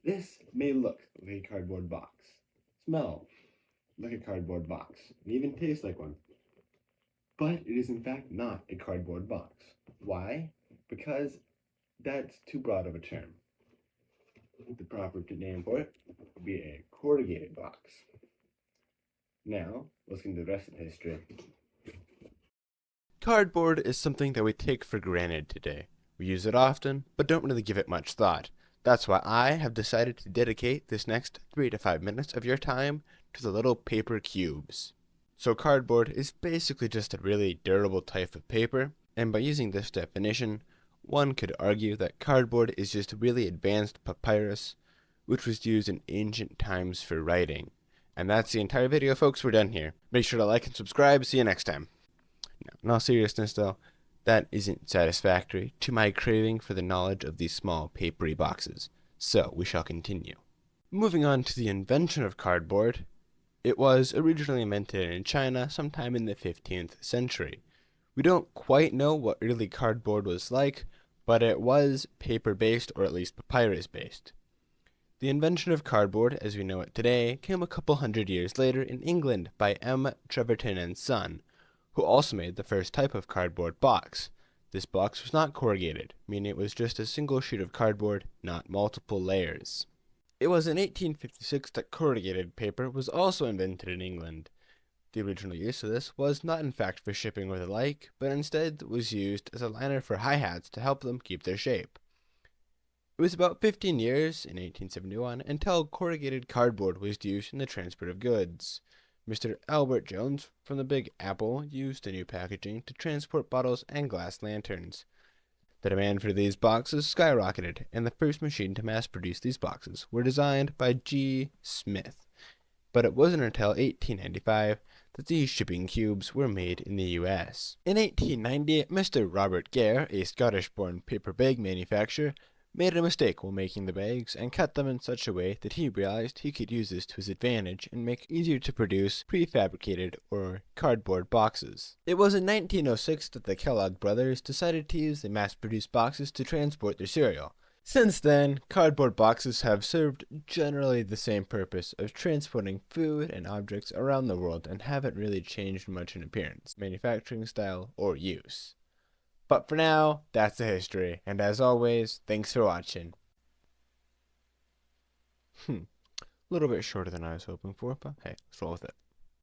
This may look like a cardboard box, smell like a cardboard box, and even taste like one, but it is in fact not a cardboard box. Why? Because that's too broad of a term. The proper name for it would be a corrugated box. Now, let's get into the rest of the history. Cardboard is something that we take for granted today. We use it often, but don't really give it much thought. That's why I have decided to dedicate this next 3 to 5 minutes of your time to the little paper cubes. So cardboard is basically just a really durable type of paper, and by using this definition, one could argue that cardboard is just really advanced papyrus, which was used in ancient times for writing. And that's the entire video, folks. We're done here. Make sure to like and subscribe. See you next time. Now, in all seriousness, though, that isn't satisfactory to my craving for the knowledge of these small papery boxes, so we shall continue. Moving on to the invention of cardboard, it was originally invented in China sometime in the 15th century. We don't quite know what early cardboard was like, but it was paper-based, or at least papyrus-based. The invention of cardboard, as we know it today, came a couple hundred years later in England by M. Treverton and Son, who also made the first type of cardboard box. This box was not corrugated, meaning it was just a single sheet of cardboard, not multiple layers. It was in 1856 that corrugated paper was also invented in England. The original use of this was not in fact for shipping or the like, but instead was used as a liner for hi-hats to help them keep their shape. It was about 15 years, in 1871, until corrugated cardboard was used in the transport of goods. Mr. Albert Jones from the Big Apple used the new packaging to transport bottles and glass lanterns. The demand for these boxes skyrocketed, and the first machine to mass produce these boxes were designed by G. Smith. But it wasn't until 1895 that these shipping cubes were made in the US. In 1890, Mr. Robert Gare, a Scottish-born paper bag manufacturer, made a mistake while making the bags and cut them in such a way that he realized he could use this to his advantage and make easier to produce prefabricated or cardboard boxes. It was in 1906 that the Kellogg brothers decided to use the mass-produced boxes to transport their cereal. Since then, cardboard boxes have served generally the same purpose of transporting food and objects around the world and haven't really changed much in appearance, manufacturing style, or use. But for now, that's the history, and as always, thanks for watching. A little bit shorter than I was hoping for, but hey, let's roll with it.